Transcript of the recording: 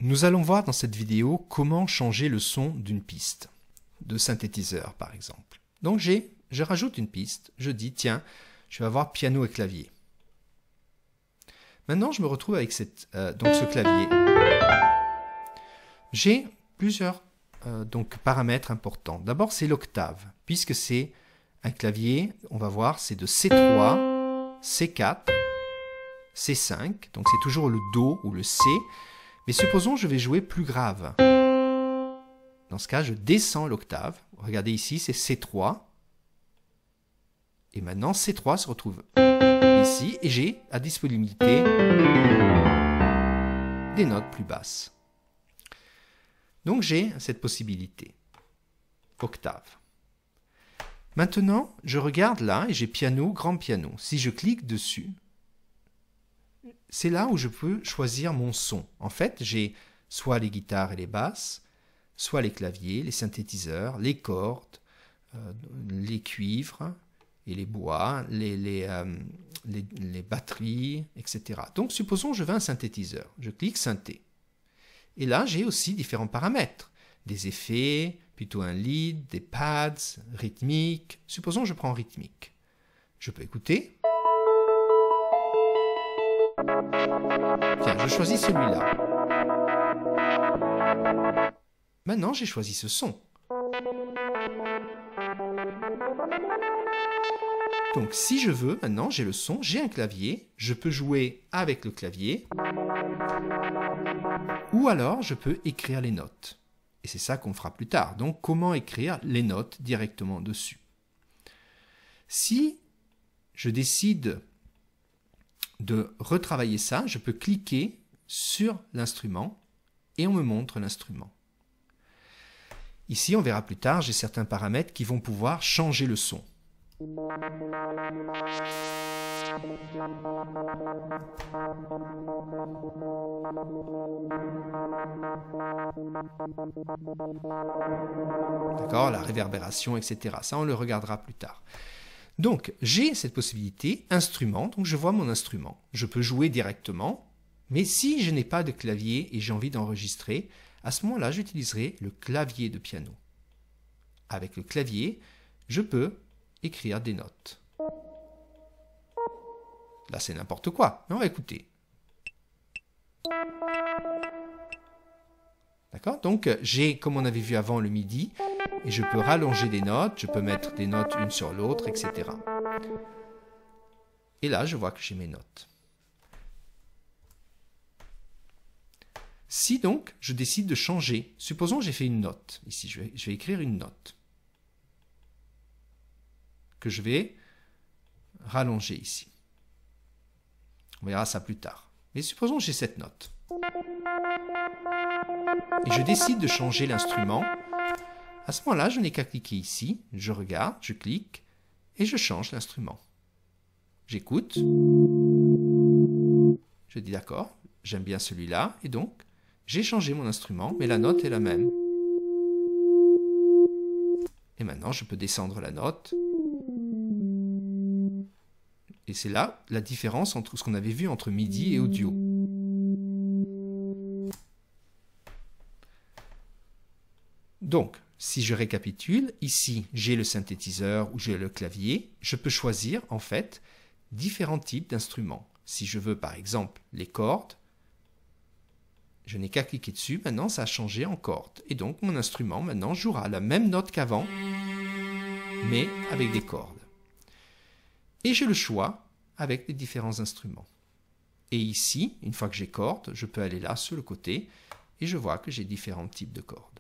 Nous allons voir dans cette vidéo comment changer le son d'une piste, de synthétiseur par exemple. Donc je rajoute une piste, je dis tiens, je vais avoir piano et clavier. Maintenant je me retrouve avec ce clavier. J'ai plusieurs paramètres importants. D'abord c'est l'octave, puisque c'est un clavier, on va voir, c'est de C3, C4, C5, donc c'est toujours le Do ou le C. Mais supposons que je vais jouer plus grave. Dans ce cas, je descends l'octave. Regardez ici, c'est C3. Et maintenant, C3 se retrouve ici. Et j'ai à disponibilité des notes plus basses. Donc j'ai cette possibilité. Octave. Maintenant, je regarde là et j'ai piano, grand piano. Si je clique dessus, c'est là où je peux choisir mon son. En fait, j'ai soit les guitares et les basses, soit les claviers, les synthétiseurs, les cordes, les cuivres et les bois, les batteries, etc. Donc, supposons que je veux un synthétiseur. Je clique synthé. Et là, j'ai aussi différents paramètres. Des effets, plutôt un lead, des pads, rythmique. Supposons que je prends rythmique. Je peux écouter. Tiens, je choisis celui-là. Maintenant, j'ai choisi ce son. Donc, si je veux, maintenant, j'ai le son, j'ai un clavier, je peux jouer avec le clavier, ou alors, je peux écrire les notes. Et c'est ça qu'on fera plus tard. Donc, comment écrire les notes directement dessus? Si je décide de retravailler ça, je peux cliquer sur l'instrument et on me montre l'instrument. Ici, on verra plus tard, j'ai certains paramètres qui vont pouvoir changer le son. D'accord, la réverbération, etc. Ça, on le regardera plus tard. Donc, j'ai cette possibilité, instrument, donc je vois mon instrument. Je peux jouer directement, mais si je n'ai pas de clavier et j'ai envie d'enregistrer, à ce moment-là, j'utiliserai le clavier de piano. Avec le clavier, je peux écrire des notes. Là, c'est n'importe quoi, mais on va écouter. D'accord? Donc, j'ai, comme on avait vu avant, le MIDI, et je peux rallonger des notes, je peux mettre des notes une sur l'autre, etc. Et là, je vois que j'ai mes notes. Si donc, je décide de changer, supposons que j'ai fait une note. Ici, je vais écrire une note que je vais rallonger ici. On verra ça plus tard. Mais supposons que j'ai cette note. Et je décide de changer l'instrument. À ce moment-là, je n'ai qu'à cliquer ici, je regarde, je clique et je change l'instrument. J'écoute. Je dis d'accord, j'aime bien celui-là et donc j'ai changé mon instrument, mais la note est la même. Et maintenant, je peux descendre la note. Et c'est là la différence entre ce qu'on avait vu entre MIDI et audio. Donc, si je récapitule, ici j'ai le synthétiseur ou j'ai le clavier, je peux choisir en fait différents types d'instruments. Si je veux par exemple les cordes, je n'ai qu'à cliquer dessus, maintenant ça a changé en cordes. Et donc mon instrument maintenant jouera la même note qu'avant, mais avec des cordes. Et j'ai le choix avec les différents instruments. Et ici, une fois que j'ai cordes, je peux aller là sur le côté et je vois que j'ai différents types de cordes.